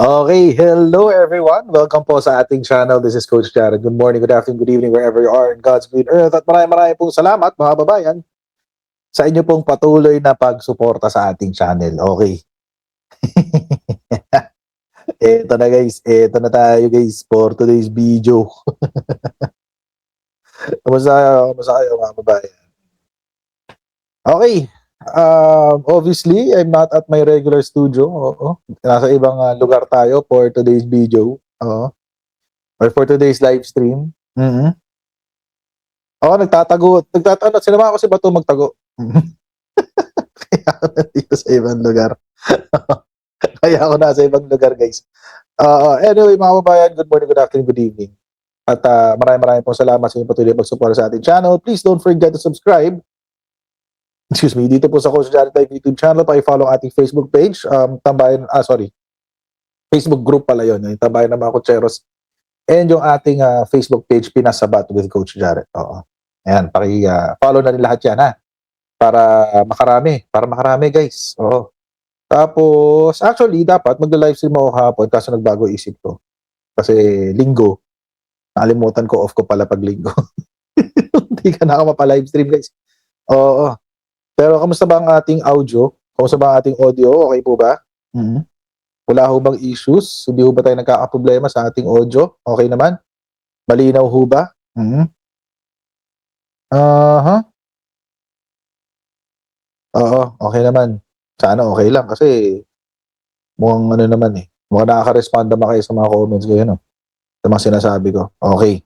Okay, hello everyone. Welcome po sa ating channel. This is Coach Jared. Good morning, good afternoon, good evening, wherever you are in God's green earth. At maraming pong salamat mga babayan sa inyo pong patuloy na pagsuporta sa ating channel. Okay. Ito na guys, ito na tayo guys for today's video. Kamusta kayo mga babayan? Okay. Obviously, I'm not at my regular studio. Oo. Nasa ibang lugar tayo for today's video. Oo. Or for today's live stream. Oo, sinama ko si Bato magtago. Kaya ako nandito sa ibang lugar. Kaya ako nasa ibang lugar, guys. Anyway, mga kababayan, good morning, good afternoon, good evening. At maraming pong salamat sa inyong patuloy pagsuporta sa ating channel. Please don't forget to subscribe. Excuse me, dito po sa Coach Jared Live YouTube channel, pa-follow ang ating Facebook page. Facebook group pala yun. Yung Tambayan ng mga Kutseros. And yung ating Facebook page, Pinasabat with Coach Jared. Oo. Ayan, follow na rin lahat yan, ha? Para makarami guys. Oo. Tapos, actually, dapat magla-livestream ako hapon kaso nagbago isip ko. Kasi linggo, nakalimutan ko, off ko pala pag linggo. Hindi ka na ako mapa-livestream guys. Oo. Pero kamusta ba ang ating audio? Kamusta ba ang ating audio? Okay po ba? Wala ho bang issues? Hindi ho ba tayo nagkakaproblema sa ating audio? Okay naman? Malinaw ho ba? Oo, okay naman. Sana okay lang kasi mukhang ano naman eh. Mukhang nakaka-respond naman kayo sa mga comments ko yun. Sa mga sinasabi ko. Okay.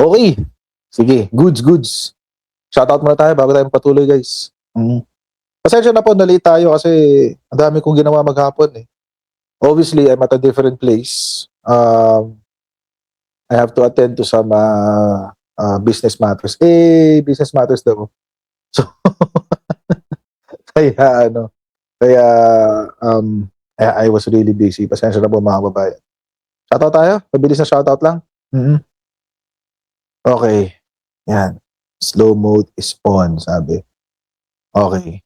Okay. Sige, goods. Shoutout muna tayo bago tayo patuloy guys. Pasensya na po, nalate tayo kasi ang dami kong ginawa maghapon eh. Obviously, I'm at a different place. I have to attend to some business matters. Business matters daw. So, kaya I was really busy. Pasensya na po mga babae. Shoutout tayo? Mabilis na shoutout lang. Okay. Yan. Slow mode is on, sabi. Okay.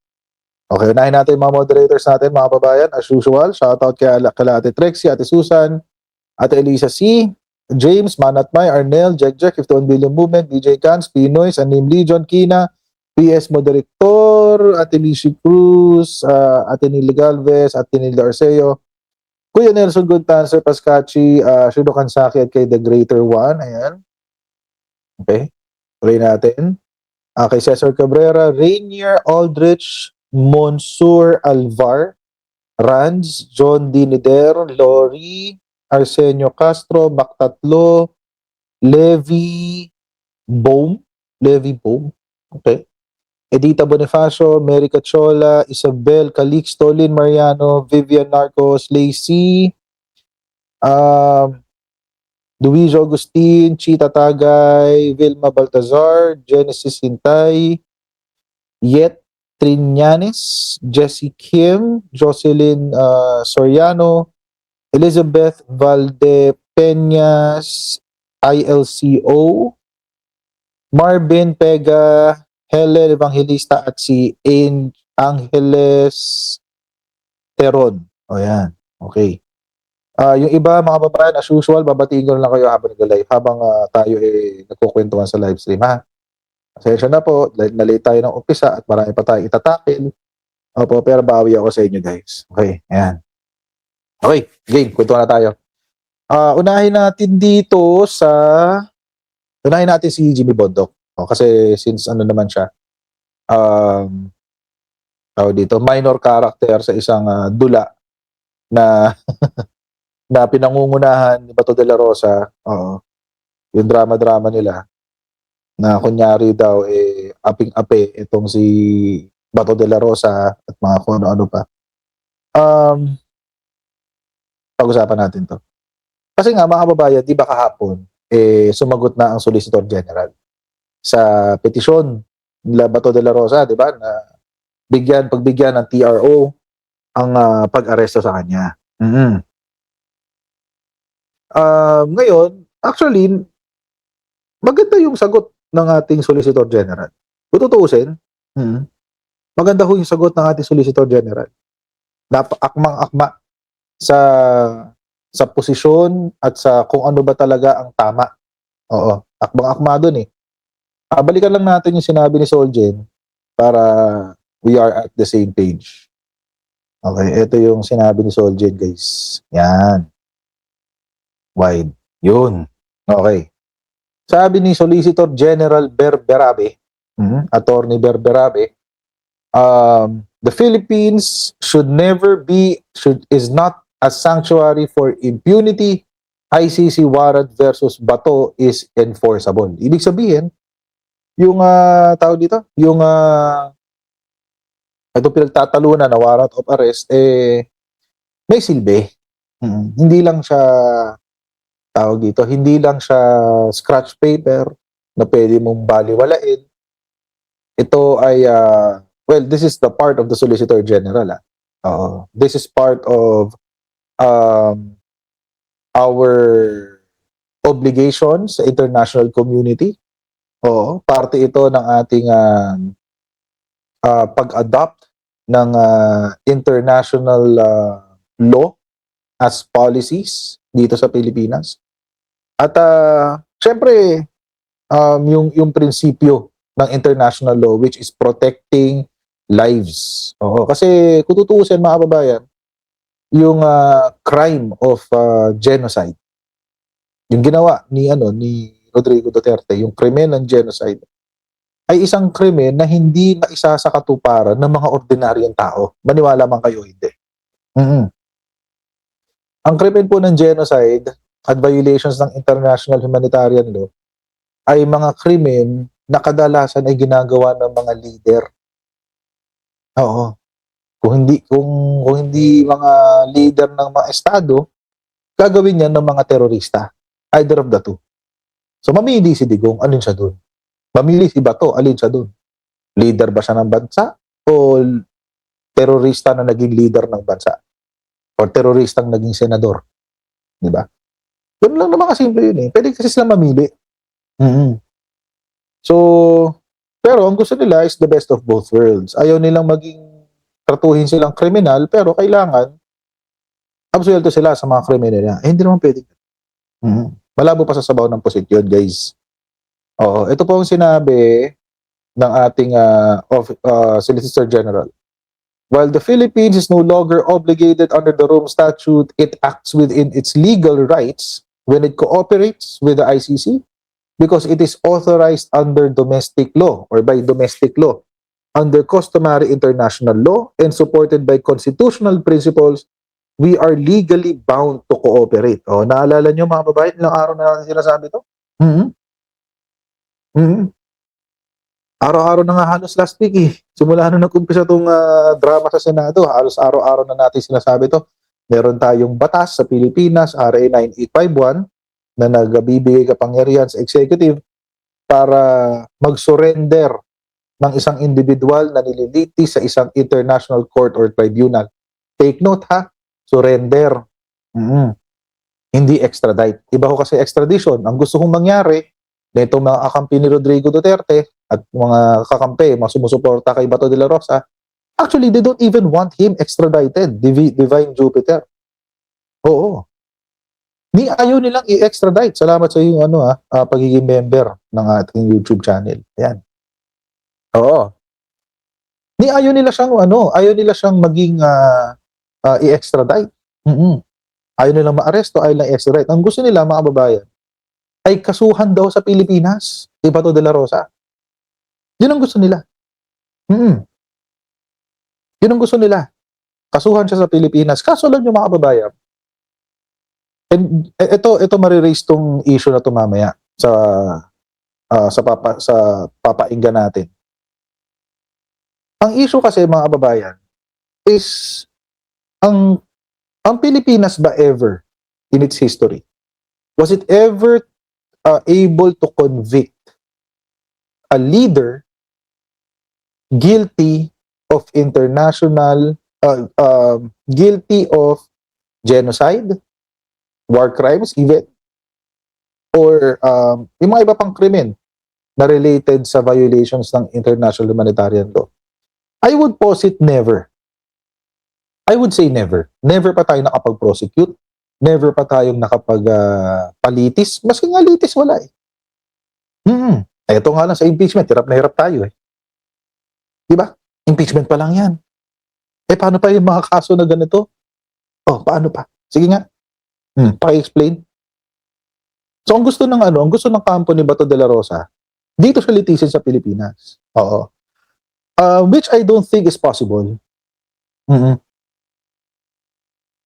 Okay, unahin natin yung mga moderators natin, mga babayan. As usual, shoutout kay Ate Trexie, Ate Susan, Ate Elisa C., James, Manatmay, Arnel, Jack, 51 Billion Movement, DJ Cans, Pinoy, Anim Legion, Kina, PS Moderator, Ate Lishi Cruz, Ate Nili Galvez, Ate Nili Arceo, Kuya Nelson Guntan, Sir Pascachi, Shudo Kansaki at kay The Greater One. Ayan. Okay. Tuloy natin. Kay Cesar Cabrera, Rainier Aldrich, Monsur Alvar, Ranz, John Dinider, Lori, Arsenio Castro, Mactatlo, Levi Bohm. Okay. Edita Bonifacio, Mary Cachola, Isabel Calixto, Lynn Mariano, Vivian Narcos, Lacey, Luis Augustin, Chita Tagay, Vilma Baltazar, Genesis Hintay, Yet Triñanes, Jessie Kim, Jocelyn Soriano, Elizabeth Valdepeñas, ILCO, Marvin Pega, Helen Evangelista at si Angeles Teron. O yan. Okay. Yung iba mga babayan, as usual, babatiin ko lang kayo habang nag-live, habang tayo nagkukwentuhan sa live stream, ha? Pasensya na po, nalate tayo ng umpisa at marami pa tayong itatakil. Opo, pero bawi ako sa inyo guys. Okay, ayan. Okay, game, kwentuhan na tayo. Unahin natin si Jimmy Bondoc. Kasi since ano naman siya, dito, minor character sa isang dula na na pinangungunahan ni Bato de la Rosa. Yung drama nila na kunyari daw aping-ape itong si Bato de la Rosa at mga kung ano-ano pa. Pag-usapan natin to. Kasi nga mga kababayan, di ba kahapon sumagot na ang Solicitor General sa petisyon nila Bato de la Rosa, di ba, na pagbigyan ng TRO ang pag-aresto sa kanya. Ngayon, actually, maganda yung sagot ng ating Solicitor General. Kung tutuusin, maganda ho yung sagot ng ating Solicitor General. akmang-akma sa posisyon at sa kung ano ba talaga ang tama. Oo, akmang-akma dun eh. Balikan lang natin yung sinabi ni Soljen para we are at the same page. Okay, ito yung sinabi ni Soljen, guys. Yan. Wide. Yun. Okay. Sabi ni Solicitor General Berberabe, Attorney Berberabe, the Philippines is not a sanctuary for impunity. ICC warrant versus Bato is enforceable. Ibig sabihin, yung tawag dito, yung ito pinagtatalunan na warrant of arrest, may silbi. Hindi lang siya, tawag dito, hindi lang siya scratch paper na pwede mong baliwalain. Ito ay, well, this is the part of the Solicitor General. This is part of our obligations sa international community. Parte ito ng ating pag-adopt ng international law as policies dito sa Pilipinas. At syempre, yung prinsipyo ng international law which is protecting lives. Kasi kung tutuusin mga kababayan, yung crime of genocide, yung ginawa ni Rodrigo Duterte, yung krimen ng genocide, ay isang krimen na hindi maisa sa katuparan ng mga ordinaryong tao. Maniwala man kayo, hindi. Ang krimen po ng genocide at violations ng international humanitarian law ay mga krimen na kadalasan ay ginagawa ng mga leader. Kung hindi mga leader ng mga estado, gagawin yan ng mga terorista. Either of the two. So mamili si Digong, alin siya dun? Mamili si Bato, alin siya dun? Leader ba siya ng bansa? O terorista na naging leader ng bansa? O teroristang naging senador? Diba? Yun lang naman kasimple yun eh. Pwede kasi sila mamili. So, pero ang gusto nila is the best of both worlds. Ayaw nilang tratuhin silang kriminal, pero kailangan absuelto sila sa mga krimen nila. Hindi naman pwede. Malabo pa sa sabaw ng pusit yun, guys. Ito po ang sinabi ng ating Solicitor General. While the Philippines is no longer obligated under the Rome Statute, it acts within its legal rights when it cooperates with the ICC because it is authorized under domestic law or by domestic law, under customary international law, and supported by constitutional principles. We are legally bound to cooperate. Naalala nyo mga babae, ilang araw na natin sinasabi ito? Araw-araw na nga halos last week eh. Simula na nag-umpisa itong drama sa Senado, halos araw-araw na natin sinasabi ito. Meron tayong batas sa Pilipinas, RA 9851, na nagbibigay kapangyarihan sa executive para mag-surrender ng isang individual na nililitis sa isang international court or tribunal. Take note ha, surrender. Hindi extradite. Iba ko kasi extradition. Ang gusto kong mangyari na itong mga kakampi ni Rodrigo Duterte at mga kakampi, mga sumusuporta kay Bato de la Rosa, actually, they don't even want him extradited. Divine Jupiter. Ayaw nilang i-extradite. Salamat sa iyong pagiging member ng ating YouTube channel. Ayan. Ayaw nila siyang maging i-extradite. Ayaw nilang ma-aresto, ayaw nilang i-extradite. Ang gusto nila, mga kababayan, ay kasuhan daw sa Pilipinas, kay Bato de la Rosa. Yun ang gusto nila. Yun ang gusto nila. Kasuhan siya sa Pilipinas. Kaso lang yung mga kababayan. And ito mariraise tong issue na ito mamaya sa papainggan natin. Ang issue kasi mga kababayan is ang Pilipinas ba ever in its history, was it ever able to convict a leader guilty of guilty of genocide, war crimes even, or yung mga iba pang krimen na related sa violations ng international humanitarian law? I would posit never. I would say never. Never pa tayo nakapag-prosecute. Never pa tayong nakapag-palitis. Maski nga litis, wala eh. Eto nga lang sa impeachment, hirap na hirap tayo eh. Di ba? Impeachment pa lang yan. Eh, paano pa yung mga kaso na ganito? Oh, paano pa? Sige nga. Paki-explain. So, ang gusto ng kampo ni Bato de la Rosa, dito siya litisin sa Pilipinas. Oo. Which I don't think is possible.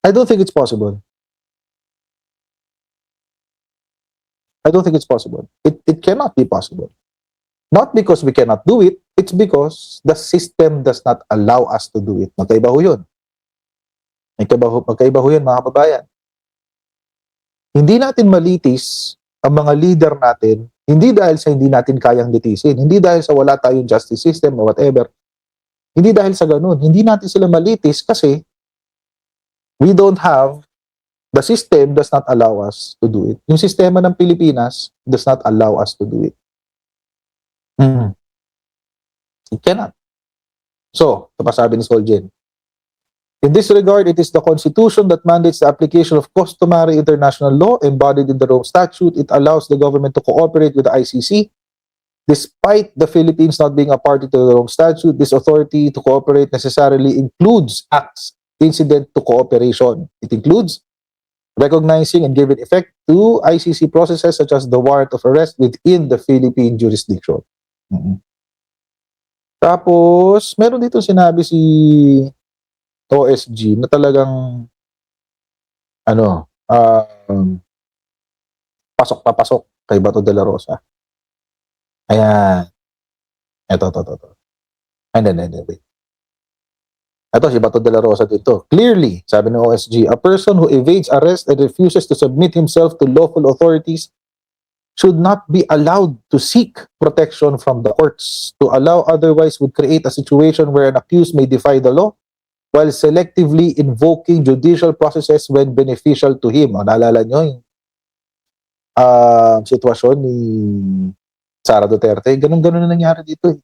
I don't think it's possible. I don't think it's possible. It cannot be possible. Not because we cannot do it, it's because the system does not allow us to do it. Magkaiba ho yun. Magkaiba ho yun, mga kababayan. Hindi natin malitis ang mga leader natin, hindi dahil sa hindi natin kayang litisin, hindi dahil sa wala tayong justice system or whatever. Hindi dahil sa ganun. Hindi natin sila malitis kasi we don't have, the system does not allow us to do it. Yung sistema ng Pilipinas does not allow us to do it. It cannot. So, ito pa sabi ni Soljen, in this regard, it is the Constitution that mandates the application of customary international law embodied in the Rome Statute. It allows the government to cooperate with the ICC. Despite the Philippines not being a party to the Rome Statute, this authority to cooperate necessarily includes acts incident to cooperation. It includes recognizing and giving effect to ICC processes such as the warrant of arrest within the Philippine jurisdiction. Tapos, meron dito sinabi si OSG na talagang pasok na pasok kay Bato de la Rosa. Ayan. Ito. Wait. Ito, si Bato de la Rosa dito. Clearly, sabi ng OSG, a person who evades arrest and refuses to submit himself to lawful authorities should not be allowed to seek protection from the courts. To allow otherwise would create a situation where an accused may defy the law while selectively invoking judicial processes when beneficial to him. O, naalala nyo yung sitwasyon ni Sara Duterte? Ganun-ganun na nangyari dito eh.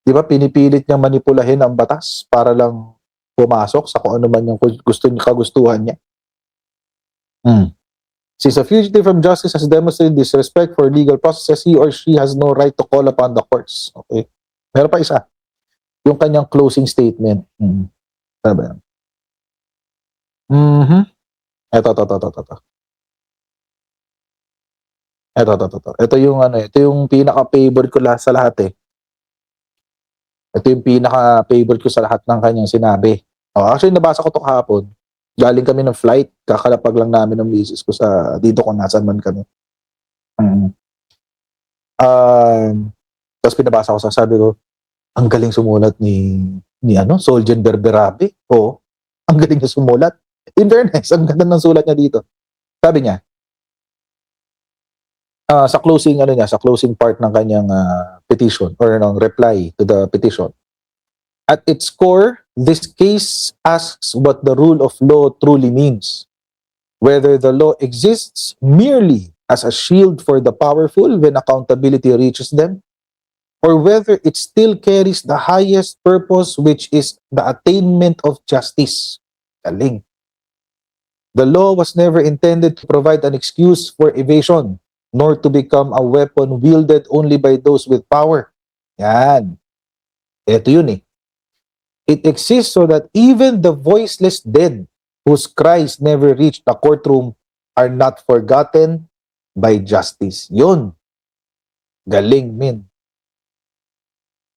Di ba, pinipilit niyang manipulahin ang batas para lang pumasok sa kung ano man yung kagustuhan niya. Since a fugitive from justice has demonstrated disrespect for legal processes, he or she has no right to call upon the courts. Okay. Meron pa isa. Yung kanyang closing statement. Sabi yan. Ito. Ito yung pinaka-favorite ko sa lahat eh. Ito yung pinaka-favorite ko sa lahat ng kanyang sinabi. Actually, nabasa ko ito kahapon. Galing kami ng flight, kakalapag lang namin ng misis ko sa dito kung nasan man kami. Tapos pinabasa ko, sabi ko, ang galing sumulat ni Soljen Berberabe. Oo, ang galing niya sumulat. In fairness, ang ganda ng sulat niya dito. Sabi niya, sa closing part ng kanyang petition or ng reply to the petition. At its core, this case asks what the rule of law truly means. Whether the law exists merely as a shield for the powerful when accountability reaches them, or whether it still carries the highest purpose, which is the attainment of justice. Galing. The law was never intended to provide an excuse for evasion, nor to become a weapon wielded only by those with power. Yan. Ito yun eh. It exists so that even the voiceless dead, whose cries never reached the courtroom, are not forgotten by justice. Yun. Galing, min.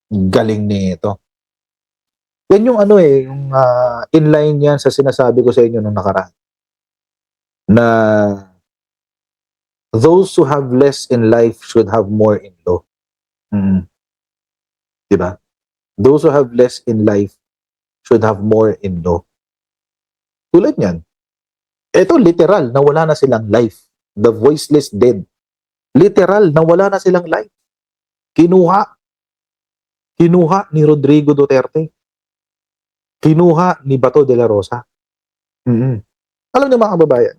Galing nito. Yan yung yung inline yan sa sinasabi ko sa inyo nung nakaraan. Na those who have less in life should have more in law. Diba? Those who have less in life should have more in law. Tulad niyan. Ito literal, nawala na silang life. The voiceless dead. Literal, nawala na silang life. Kinuha ni Rodrigo Duterte. Kinuha ni Bato de la Rosa. Alam niyo mga kababayan,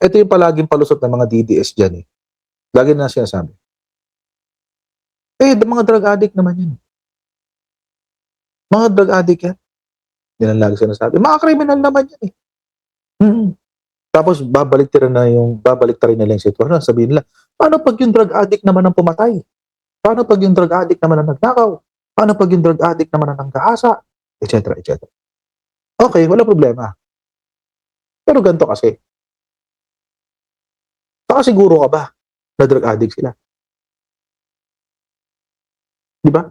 ito yung palaging palusot ng mga DDS dyan eh. Lagi na sinasabi. Mga drug addict naman yun. Mga drug addict yan. Yan ang lagi sinasabi. Mga kriminal naman yan eh. Tapos babaliktarin nila yung sitwasyon. Sabihin nila, paano pag yung drug addict naman ang pumatay? Paano pag yung drug addict naman ang nagnakaw? Paano pag yung drug addict naman ang nanggaasa? Etc. etc. Okay, wala problema. Pero ganito kasi. Nakasiguro ka ba na drug addict sila? Di ba?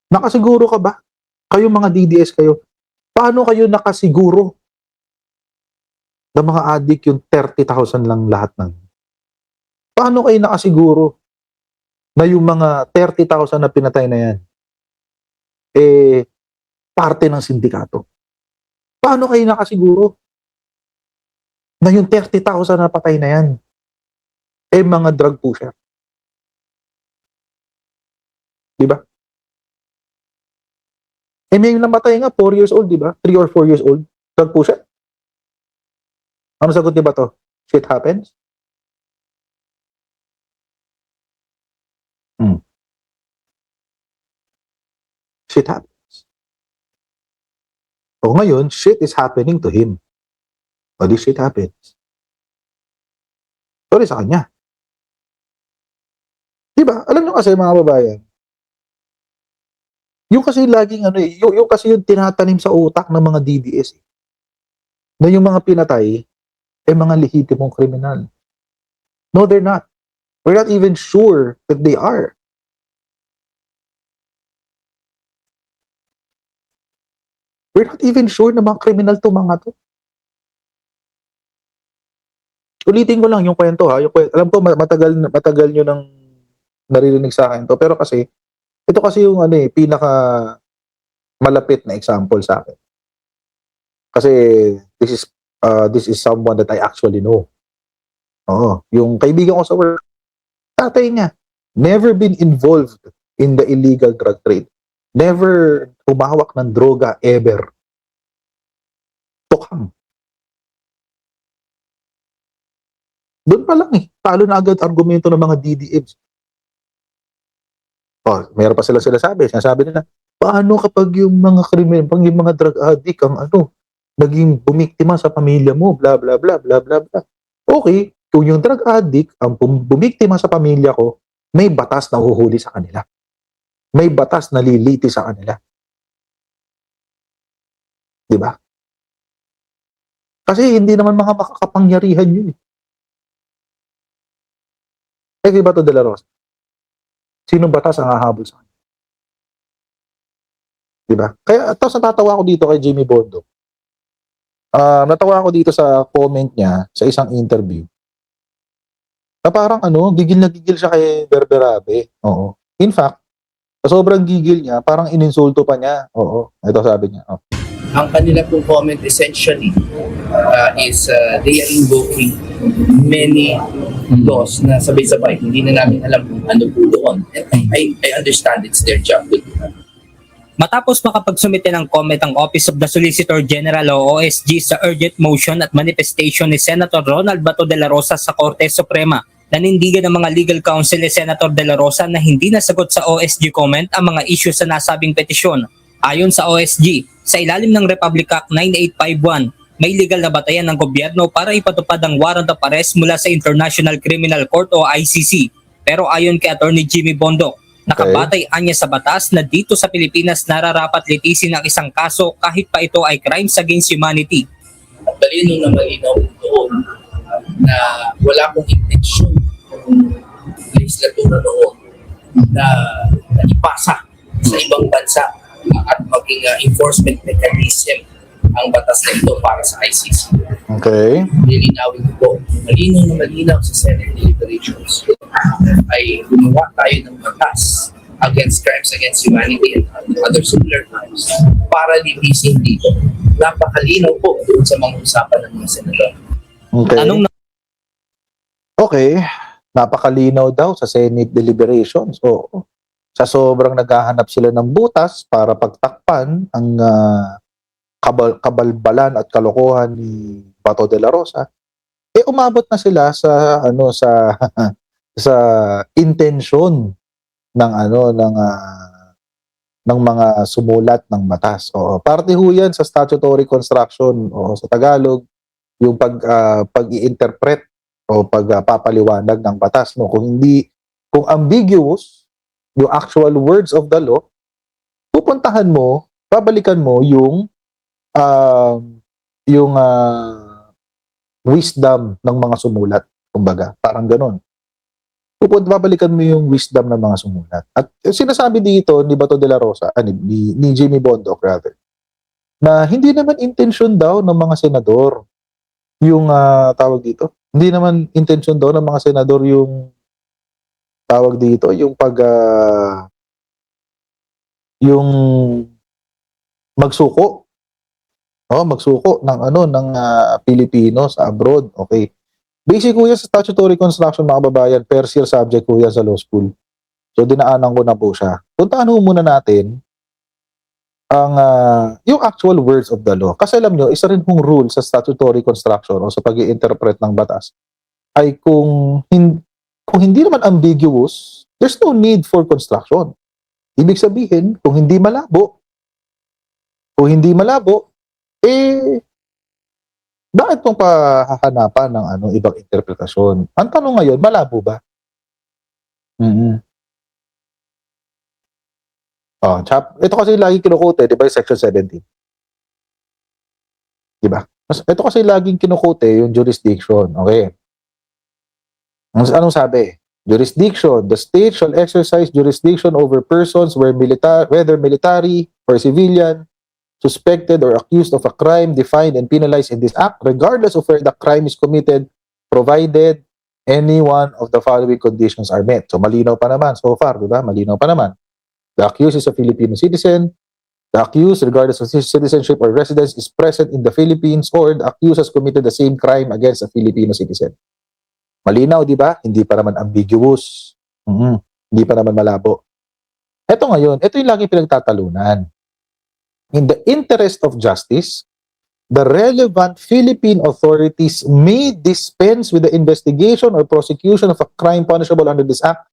Nakasiguro ka ba? Kayong mga DDS kayo, paano kayo nakasiguro na mga addict yung 30,000 lang lahat ng? Paano kayo nakasiguro na yung mga 30,000 na pinatay na yan, parte ng sindikato? Paano kayo nakasiguro na yung 30,000 na patay na yan, mga drug pusher? Diba? May namatay nga, 4 years old, diba? 3 or 4 years old, drug pusher. Ano sagot diba to? Shit happens? Shit happens. O ngayon, shit is happening to him. O this shit happens. Sorry sa kanya. Diba? Alam nyo kasi mga babayan, yung kasi laging yung kasi yung tinatanim sa utak ng mga DDS na yung mga pinatay mga lehitimong kriminal. No, they're not. We're not even sure that they are. We're not even sure na mga kriminal to mga to. Ulitin ko lang yung kwento ha. Alam ko matagal nyo nang naririnig sa akin to. Pero kasi, ito kasi yung pinaka malapit na example sa akin. Kasi this is someone that I actually know. Oo, yung kaibigan ko sa work, tatay niya, never been involved in the illegal drug trade. Never humawak ng droga ever. Tukhang. Doon pa lang talo na agad argumento ng mga DDMs. Mayroon pa sila sabi. Sinasabi nila, paano kapag yung mga krimen, pag yung mga drug addict ang naging bumiktima sa pamilya mo, bla bla bla bla bla bla. Okay, kung yung drug addict ang bumiktima sa pamilya ko, may batas na huhuli sa kanila. May batas na liliti sa kanila. Di ba? Kasi hindi naman mga makakapangyarihan yun. Kay Bato de la Rosa, sinong batas ang hahabol sa kanya? Diba? Kaya tapos natatawa ako dito kay Jimmy Bondo. Natawa ako dito sa comment niya sa isang interview. Na parang gigil na gigil siya kay Berberabe. Oo. In fact, sa sobrang gigil niya, parang ininsulto pa niya. Oo. Ito sabi niya. Oh. Ang kanila pong comment essentially is they are invoking many laws na sabay-sabay. Hindi na namin alam kung ano po doon. I understand it's their job to do that. Matapos makapagsumite ng comment ang Office of the Solicitor General o OSG sa urgent motion at manifestation ni Senator Ronald Bato de la Rosa sa Korte Suprema, nanindigan ng mga legal counsel ni Senator de la Rosa na hindi nasagot sa OSG comment ang mga issue sa nasabing petisyon. Ayon sa OSG, sa ilalim ng Republic Act 9851, may legal na batayan ng gobyerno para ipatupad ang warrant of arrest mula sa International Criminal Court o ICC. Pero ayon kay Attorney Jimmy Bondo, nakabatay anya sa batas na dito sa Pilipinas nararapat litisin ang isang kaso kahit pa ito ay crimes against humanity. At malinaw na malinaw doon na wala akong intensyon ng legislatura noon na ipasa sa ibang bansa at maging enforcement mechanism ang batas na ito para sa ICC. Okay. Lilinawin ko po, malinaw na malinaw sa Senate deliberations ay gumawa tayo ng batas against crimes against humanity and other similar crimes para litisin dito. Napakalinaw po doon sa mga usapan ng mga senador. Okay. Okay. Napakalinaw daw sa Senate deliberations. Oo. Sa sobrang naghahanap sila ng butas para pagtakpan ang kabalbalan at kalokohan ni Bato de la Rosa, umabot na sila sa sa intensyon ng ng mga sumulat ng batas. Oo, parte ho yan sa statutory construction o sa Tagalog, yung pag-i-interpret o pagpapaliwanag ng batas. No? Kung ambiguous yung actual words of the law, pupuntahan mo, babalikan mo yung wisdom ng mga sumulat. Kumbaga, parang ganun. Babalikan mo yung wisdom ng mga sumulat. At sinasabi dito ni Bato de la Rosa, ni Jimmy Bondoc rather, na hindi naman intensyon daw ng mga senador yung tawag dito. Hindi naman intensyon daw ng mga senador yung tawag dito, yung yung magsuko. Magsuko ng Pilipino sa abroad. Okay. Basic ko yan sa statutory construction, mga kababayan. First year subject ko yan sa law school. So, dinaanan ko na po siya. Puntaan ho muna natin ang yung actual words of the law. Kasi alam nyo, isa rin hong rule sa statutory construction o sa pag-i-interpret ng batas ay kung hindi naman ambiguous, there's no need for construction. Ibig sabihin, kung hindi malabo, bakit pong pahahanapan ng ibang interpretasyon? Ang tanong ngayon, malabo ba? Ito kasi lagi kinukote, di ba, section 17? Di ba? Ito kasi laging kinukote yung jurisdiction. Okay. Anong sabi? Jurisdiction. The state shall exercise jurisdiction over persons whether military or civilian, suspected or accused of a crime defined and penalized in this act, regardless of where the crime is committed, provided any one of the following conditions are met. So, malinaw pa naman so far, di ba? Malinaw pa naman. The accused is a Filipino citizen. The accused, regardless of his citizenship or residence, is present in the Philippines, or the accused has committed the same crime against a Filipino citizen. Malinaw, di ba? Hindi pa naman ambiguous. Hindi pa naman malabo. Ito ngayon, ito yung lagi pinagtatalunan. In the interest of justice, the relevant Philippine authorities may dispense with the investigation or prosecution of a crime punishable under this act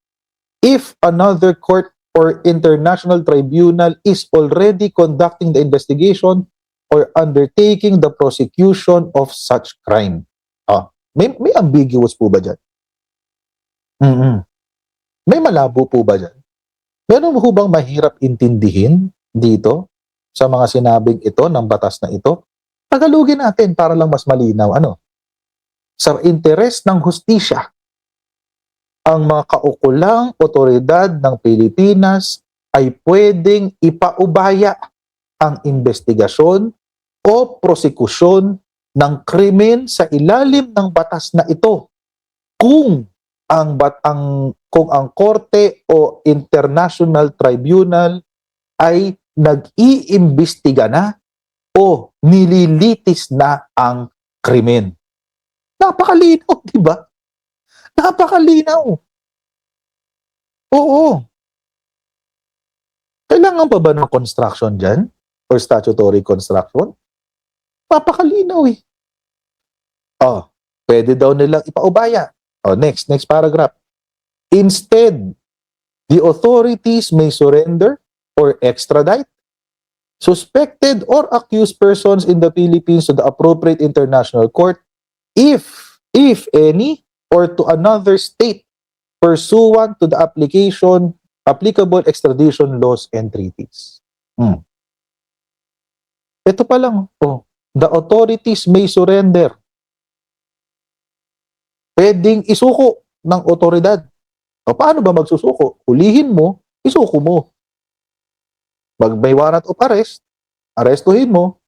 if another court or international tribunal is already conducting the investigation or undertaking the prosecution of such crime. May ambiguous po ba dyan? May malabo po ba dyan? Meron po bang mahirap intindihin dito sa mga sinabing ito ng batas na ito? Tagalogin natin para lang mas malinaw. Sa interes ng hustisya, ang mga kaukulang otoridad ng Pilipinas ay pwedeng ipaubaya ang investigasyon o prosekusyon ng krimen sa ilalim ng batas na ito kung ang korte o international tribunal ay nag-iimbestiga na o nililitis na ang krimen. Napakalinaw, di ba? Napakalinaw. Oo. Kailangan pa ba ng construction dyan? Or statutory construction? Napakalinaw eh. Pwede daw nilang ipaubaya. Next paragraph. Instead, the authorities may surrender or extradite suspected or accused persons in the Philippines to the appropriate international court if any, or to another state pursuant to the applicable extradition laws and treaties. Ito pa lang. The authorities may surrender. Pwedeng isuko ng otoridad. Paano ba magsusuko? Hulihin mo, isuko mo. May warrant of arrest, arestuhin mo,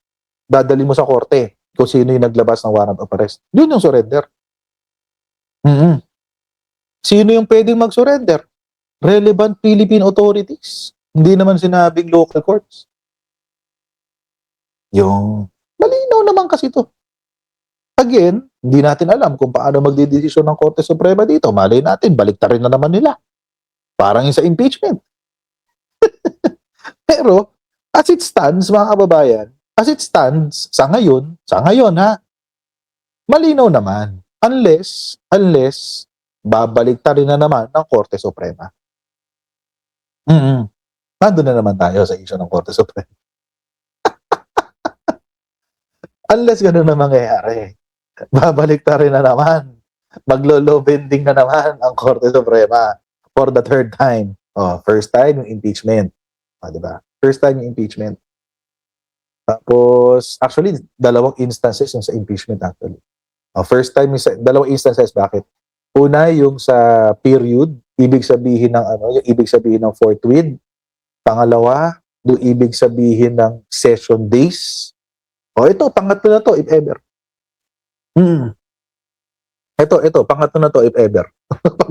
dadali mo sa korte kung sino yung naglabas ng warrant of arrest. Yun yung surrender. Sino yung pwedeng mag-surrender? Relevant Philippine authorities. Hindi naman sinabing local courts. Yung malinaw naman kasi ito. Again, hindi natin alam kung paano magdidesisyon ng Korte Suprema dito. Malay natin, baliktarin na naman nila. Parang yung sa impeachment. Pero, as it stands, mga kababayan, as it stands, sa ngayon ha, malinaw naman. Unless, babaliktarin na naman ng Korte Suprema. nandun na naman tayo sa issue ng Korte Suprema. Unless ganun na mangyayari, babalik ta rin na naman. Maglo-low bending na naman ang Korte Suprema for the third time. First time yung impeachment. Diba? First time yung impeachment. Tapos, actually, dalawang instances yung sa impeachment actually. First time yung sa, dalawang instances, bakit? Una, yung sa period, ibig sabihin ng yung ibig sabihin ng forthwith. Pangalawa, yung ibig sabihin ng session days. Ito, pangatlo na to, if ever. Ito, pangatlo na to, if ever. Pag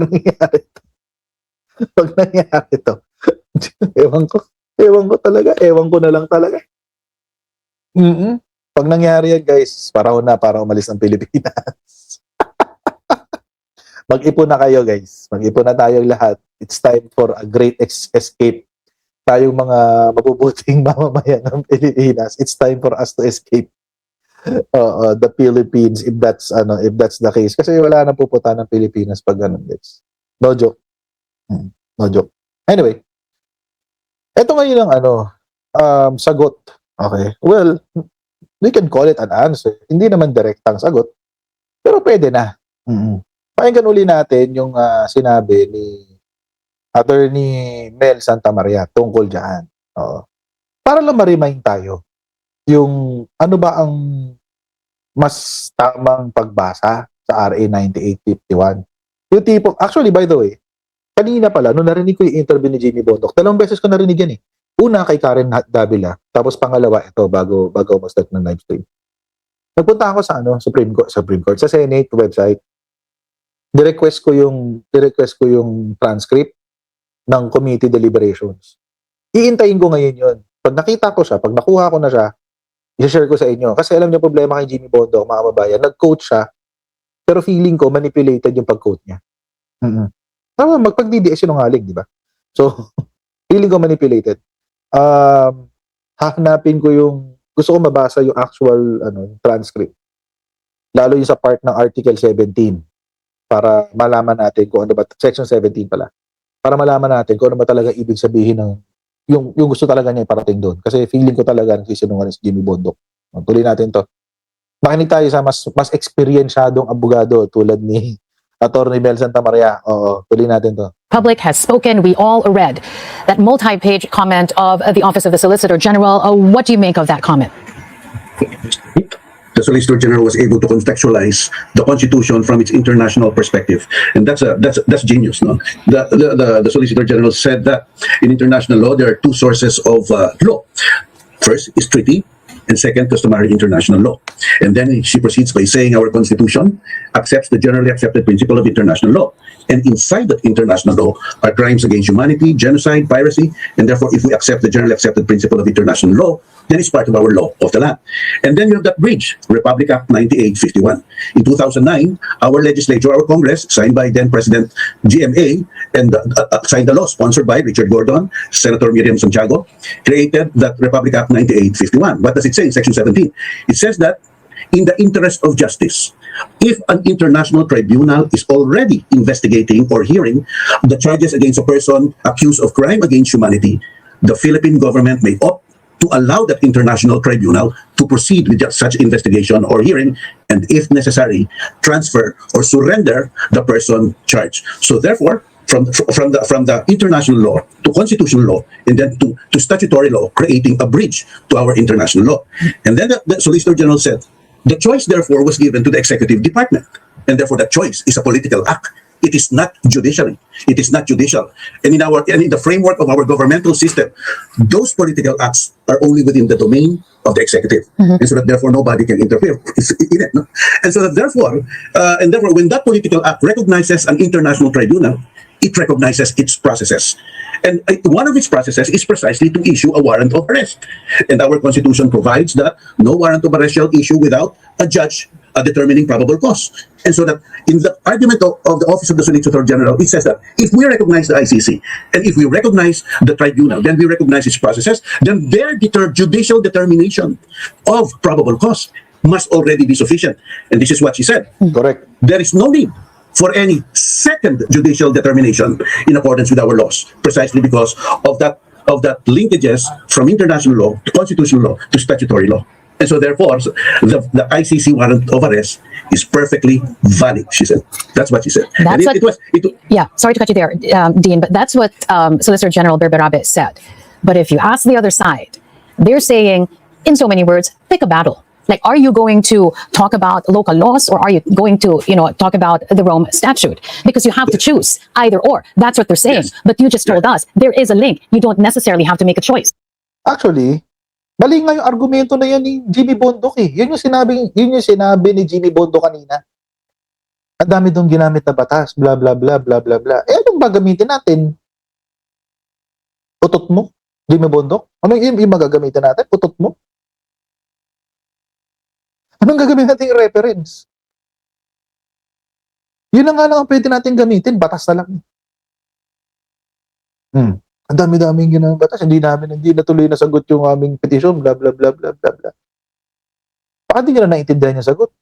nangyari to. Ewan ko talaga, ewan ko na lang talaga. Pag nangyari yan, guys, para umalis ng Pilipinas. Mag-ipon na kayo, guys. Mag-ipon na tayo lahat. It's time for a great escape. Tayong mga mabubuting mamamayan ng Pilipinas, it's time for us to escape the Philippines if that's the case. Kasi wala nang pupunta ng Pilipinas pag ganun, guys. No joke. No joke. Anyway, ito ngayon ang sagot. Okay. Well, we can call it an answer. Hindi naman direktang sagot. Pero pwede na. Pakinggan uli natin yung sinabi ni Attorney Mel Santamaria tungkol dyan. Para lang ma-remind tayo yung ano ba ang mas tamang pagbasa sa RA 9851. Yung tipo, actually by the way, kanina pala, nung narinig ko yung interview ni Jimmy Bondoc, 2 beses ko narinig yan eh. Una kay Karen Davila, tapos pangalawa ito bago mag-start ng live stream. Nagpunta ako sa Supreme Court, sa Senate website. Ni-request ko yung transcript ng committee deliberations. Iintayin ko ngayon yun. Pag nakita ko siya, pag nakuha ko na siya, i-share ko sa inyo. Kasi alam niyo problema kay Jimmy Bondoc, mga kababayan, nag-quote siya, pero feeling ko manipulated yung pag-quote niya. Tama, magpag-DDS sinungaling, di ba? So, feeling ko manipulated. Hahanapin ko gusto ko mabasa yung actual transcript. Lalo yung sa part ng Article 17 para malaman natin kung ano ba, Section 17 pala. Para malaman natin kung ano ba talaga ibig sabihin ng yung gusto talaga niya iparating doon. Kasi feeling ko talaga nagsisinungaling si Jimmy Bondoc. Tuloy natin to. Makinig tayo sa mas eksperyensyadong abogado tulad ni Attorney Mel Santamaria. Tuloy natin to. Public has spoken. We all read that multi-page comment of the Office of the Solicitor General. What do you make of that comment? The Solicitor General was able to contextualize the Constitution from its international perspective, and that's genius. No, the Solicitor General said that in international law there are 2 sources of law. First is treaty, and second, customary international law. And then she proceeds by saying our Constitution accepts the generally accepted principle of international law. And inside that international law are crimes against humanity, genocide, piracy, and therefore if we accept the generally accepted principle of international law, then it's part of our law of the land. And then you have that bridge, Republic Act 9851. In 2009, our legislature, our Congress, signed by then President GMA, and signed the law sponsored by Richard Gordon, Senator Miriam Santiago, created that Republic Act 9851. What does it say in Section 17? It says that in the interest of justice, if an international tribunal is already investigating or hearing the charges against a person accused of crime against humanity, the Philippine government may opt to allow that international tribunal to proceed with such investigation or hearing, and if necessary, transfer or surrender the person charged. So therefore, from the international law to constitutional law, and then to statutory law, creating a bridge to our international law. And then the Solicitor General said, the choice therefore was given to the executive department, and therefore that choice is a political act. It is not judiciary. It is not judicial. And in the framework of our governmental system, those political acts are only within the domain of the executive, and so that therefore nobody can interfere in it. No? And so that therefore, when that political act recognizes an international tribunal, it recognizes its processes. And one of its processes is precisely to issue a warrant of arrest. And our Constitution provides that no warrant of arrest shall issue without a judge determining probable cause. And so that in the argument of the Office of the Solicitor General, it says that if we recognize the ICC and if we recognize the tribunal, then we recognize its processes, then their judicial determination of probable cause must already be sufficient. And this is what she said. Correct. There is no need for any second judicial determination in accordance with our laws, precisely because of that of that linkages from international law to constitutional law to statutory law. And so therefore, the ICC warrant of arrest is perfectly valid, she said. That's what she said. That's And what- it was, Yeah, sorry to cut you there, Dean, but that's what Solicitor General Berberabe said. But if you ask the other side, they're saying, in so many words, pick a battle. Like, are you going to talk about local laws or are you going to, talk about the Rome Statute? Because you have to choose either or. That's what they're saying. Yes. But you just told us there is a link. You don't necessarily have to make a choice. Actually, mali nga yung argumento na yan ni Jimmy Bondoc eh. Yun yung sinabi ni Jimmy Bondoc kanina. Ang dami doon ginamit na batas, bla bla bla bla bla bla. Eh, anong ba gamitin natin? Utot mo? Jimmy Bondoc? Anong yung magagamitin natin? Utot mo? Anong gagamitin natin yung reference? Yun na nga lang ang pwede natin gamitin, batas na lang. Ang dami-daming ginamit batas, hindi natuloy na sagot yung aming petition, bla bla bla bla bla bla. Baka hindi nyo na naintindihan yung sagot.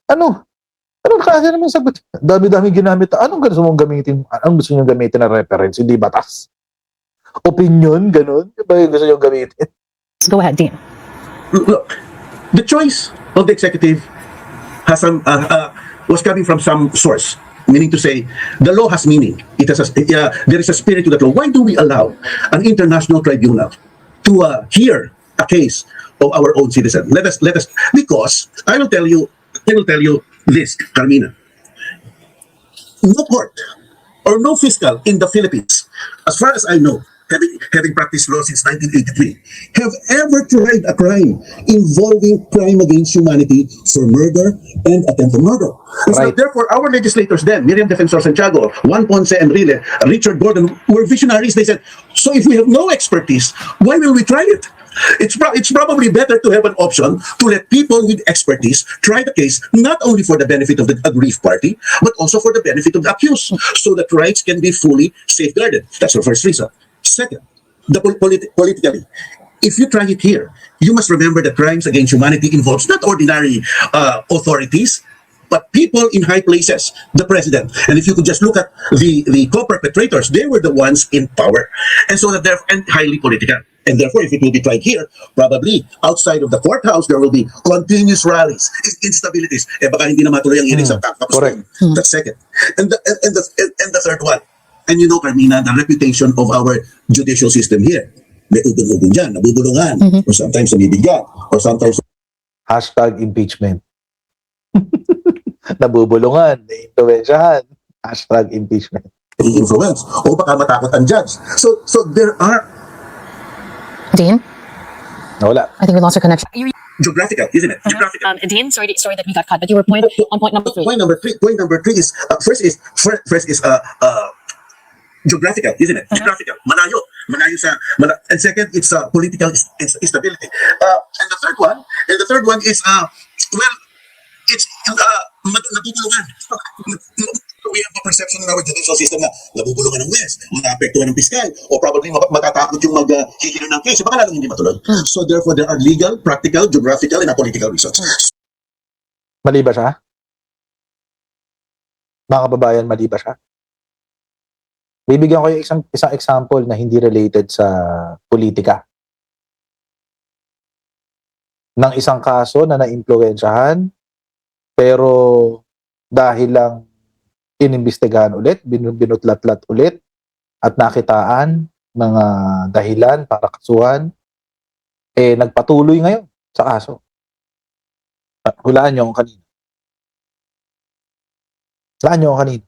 Ano kasi naman sagot? Dami-daming ginamit. Anong gusto mong gamitin? Anong gusto nyo gamitin na reference? Hindi batas. Opinion, ganun. Diba yung gusto nyo gamitin? Go ahead, Dean. look, the choice of the executive has some was coming from some source, meaning to say the law has meaning. It has there is a spirit to that law. Why do we allow an international tribunal to hear a case of our own citizen? Let us because I will tell you this, Carmina. No court or no fiscal in the Philippines, as far as I know, having practiced law since 1983, have ever tried a crime involving crime against humanity for murder and attempted murder. And so Right. therefore, our legislators then, Miriam Defensor Santiago, Juan Ponce Enrile, Richard Gordon, were visionaries. They said, so if we have no expertise, why will we try it? It's probably better to have an option to let people with expertise try the case, not only for the benefit of the aggrieved party, but also for the benefit of the accused, so that rights can be fully safeguarded. That's the first reason. Second, politically, if you try it here, you must remember that crimes against humanity involves not ordinary authorities, but people in high places, the president. And if you could just look at the co-perpetrators, they were the ones in power. And so that they're highly political. And therefore, if it will be tried here, probably outside of the courthouse, there will be continuous rallies, instabilities. Eh baka hindi na matuloy ang hearing sa tapos Correct. doon. That's second. And the third one, and you know, Carmina, the reputation of our judicial system here. May ugon-ugon dyan, nabubulungan, or sometimes nabibigyan, or sometimes Hashtag impeachment. Nabubulungan, naimpluwensyahan. Hashtag impeachment. influence, o baka matakot ang judge. So there are Dean, Nawala. I think we lost our connection. geographical, isn't it? Geographical. Dean, sorry that we got cut, but you were on point number 3. Point number three is first is geographical, isn't it? Geographical, malayo sa and second it's political instability. And the third one is well, it's nabubulungan. We have a perception in our judicial system na nabubulungan ng West, maapektuhan ng piskal, o probably matatakot yung maghihilo ng case, baka lalong hindi matuloy. So therefore, there are legal, practical, geographical, and political reasons. Mali ba siya? Mga kababayan, mali ba siya? Bibigyan ko yung isang example na hindi related sa politika. Ng isang kaso na naimpluwensyahan, pero dahil lang inimbestigahan ulit, binutlatlat ulit, at nakitaan mga dahilan para kasuhan, nagpatuloy ngayon sa kaso. Hulaan nyo ang kanina. Hulaan nyo ang kanina.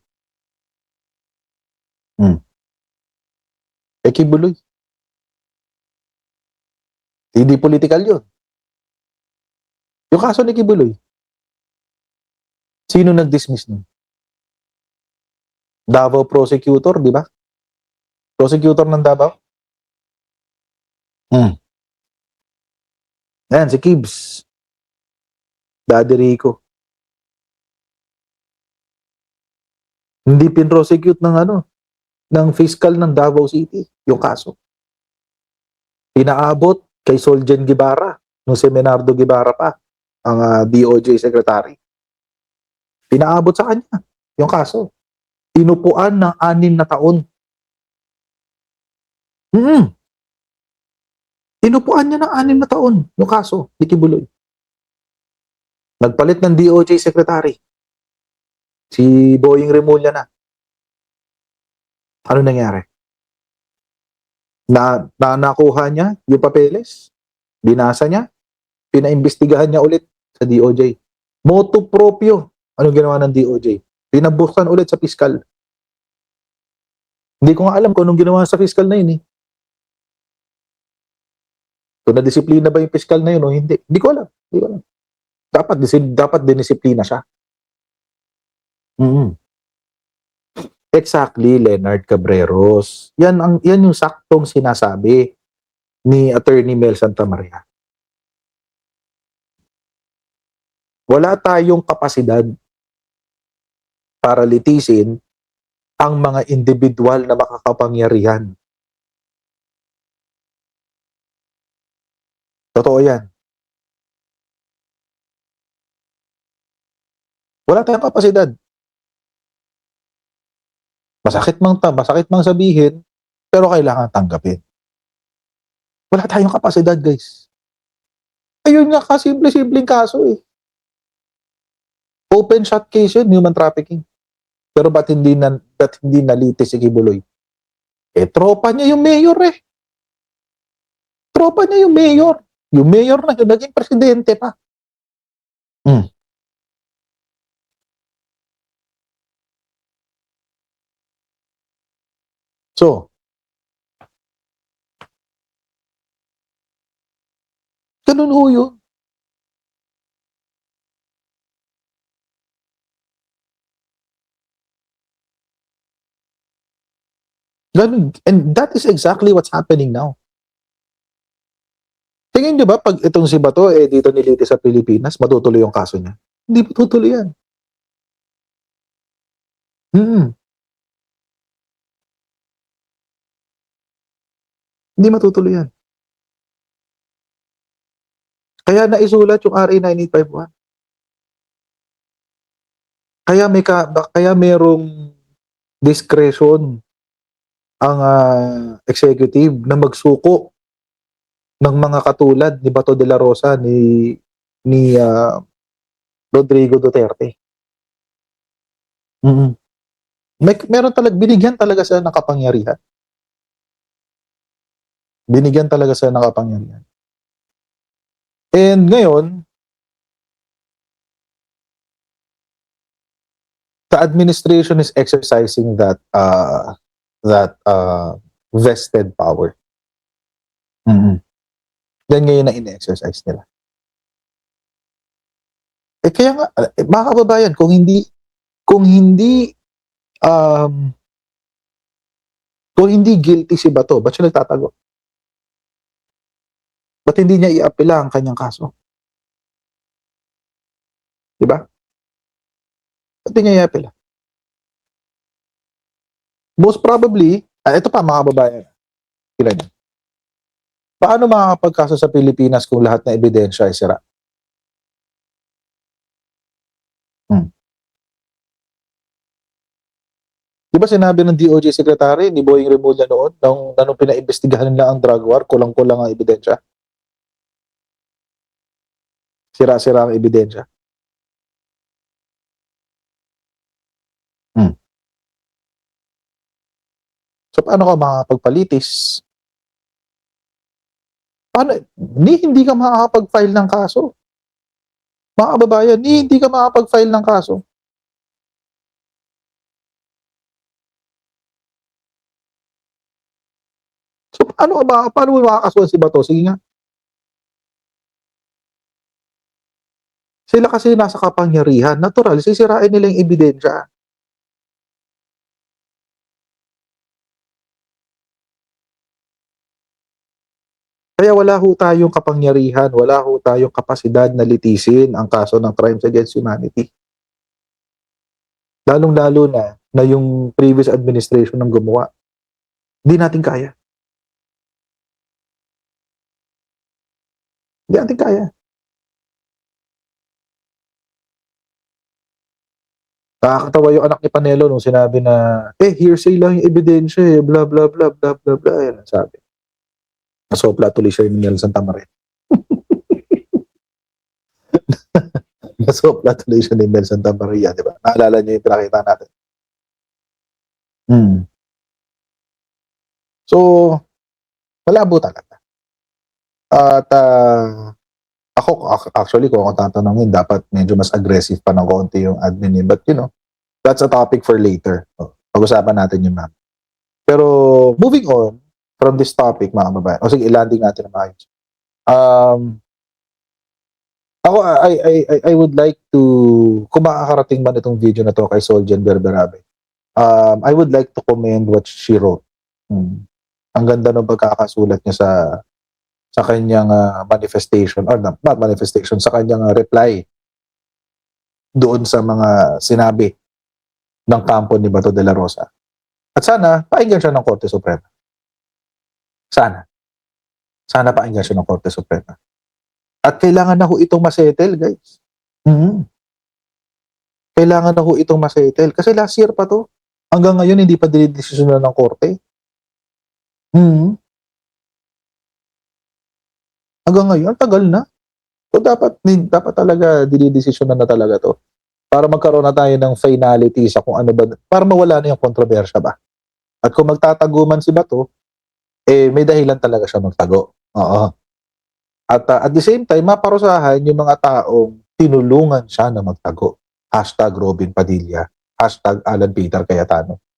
Kibuloy. Hindi political yun. Yung kaso ni Kibuloy, sino nag-dismiss nun? Davao prosecutor, di ba? Prosecutor ng Davao? Yan, si Kibbs. Daddy Rico. Hindi pin-prosecute ng fiscal ng Davao City, yung kaso. Pinaabot kay Soljen Guevara, nung si Menardo Guevara pa, ang DOJ secretary. Pinaabot sa kanya, yung kaso. Inupuan ng 6 na taon. Mm. Inupuan niya ng 6 na taon yung kaso ni Kibuloy. Nagpalit ng DOJ secretary. Si Boying Remulla na. Ano nangyari? Nakuha niya yung papeles, binasa niya, pinaimbestigahan niya ulit sa DOJ. Motu proprio. Anong ginawa ng DOJ? Pinabuksan ulit sa piskal. Hindi ko nga alam kung anong ginawa sa piskal na yun eh. Kung na-disiplina ba yung piskal na yun o hindi. Hindi ko alam. Hindi ko alam. Dapat dinisiplina siya. Mm. Exactly, Leonard Cabreros. Yan yung saktong sinasabi ni Attorney Mel Santamaria. Wala tayong kapasidad para litisin ang mga individual na makakapangyarihan. Totoo yan. Wala tayong kapasidad. Masakit mang sabihin, pero kailangan tanggapin. Wala tayong kapasidad, guys. Ayun nga, kasimple-simpleng kaso eh. Open shot case yun, human trafficking. Pero ba't hindi nalitis si Kibuloy? Eh, tropa niya yung mayor eh. Tropa niya yung mayor. Yung mayor na yun, naging presidente pa. So, ganun ho yun. Ganun. And that is exactly what's happening now. Tingin nyo ba, pag itong si Bato, dito nilitis sa Pilipinas, matutuloy yung kaso niya? Hindi matutuloy yan. Hindi matutuloy yan. Kaya naisulat yung RA 9851. Kaya merong discretion ang executive na magsuko ng mga katulad ni Bato de la Rosa, ni Rodrigo Duterte. Meron binigyan talaga sila ng kapangyarihan. Binigyan talaga sila ng kapangyarihan. And ngayon, the administration is exercising that vested power. Yan ngayon na in-exercise nila. Kaya nga, mga kababayan, kung hindi guilty si Bato, ba't siya nagtatago? Ba't hindi niya i-apela ang kanyang kaso? Diba? Ba't hindi niya i-apela? Most probably, ito pa mga kababayan, kila niya. Paano makakapagkaso sa Pilipinas kung lahat na ebidensya ay sira? Di ba sinabi ng DOJ Secretary ni Boying Remulla noon, nung pinaimbestigahan nila ang drug war, kulang-kulang ang ebidensya? Sira-sira ang ebidensya. So paano ka makakapagpalitis? Hindi ka makakapag-file ng kaso. Mga kababayan, hindi ka makakapag-file ng kaso. So paano mo makakasuhan si Bato? Sige nga. Sila kasi nasa kapangyarihan. Natural, sisirain nila yung ebidensya. Kaya wala ho tayong kapangyarihan, wala ho tayong kapasidad na litisin ang kaso ng crimes against humanity. Lalong-lalo na yung previous administration ang gumawa. Hindi natin kaya. Hindi natin kaya. Nakakatawa yung anak ni Panelo nung sinabi na, hearsay lang yung ebidensya blah, blah, blah, blah, blah, blah. Ayan ang sabi. Nasopla tuloy siya ni Nelson Tamarin. Nasopla tuloy siya ni Nelson Tamaria, di ba? Naalala niyo yung pinakita natin. So, malabo talaga. At actually, kung ako tatanungin, dapat medyo mas aggressive pa ng konti yung admin. But that's a topic for later. Pag-usapan natin yun, ma'am. Pero, moving on from this topic, mga kababayan. Sige, i-landing natin ang maayos. Ako, I would like to, kung makakarating man itong video na to kay Soljen Berberabe, I would like to commend what she wrote. Ang ganda ng pagkakasulat niya sa kanyang manifestation, or not manifestation, sa kanyang reply doon sa mga sinabi ng kampo ni Bato de la Rosa. At sana, painggan siya ng Korte Suprema. Sana painggan siya ng Korte Suprema. At kailangan na ho itong masettle, guys. Kailangan na ho itong masettle. Kasi last year pa to. Hanggang ngayon, hindi pa dinidesisyonan ng Korte. Hanggang ngayon, tagal na. So, dapat talaga dinidesisyonan na talaga to. Para magkaroon na tayo ng finality sa kung ano ba, para mawala na yung kontrobersya ba. At kung magtatago man si Bato, may dahilan talaga siya magtago. Oo. At the same time, maparusahan yung mga taong tinulungan siya na magtago. #Robin Padilla, #Alan Peter Cayetano.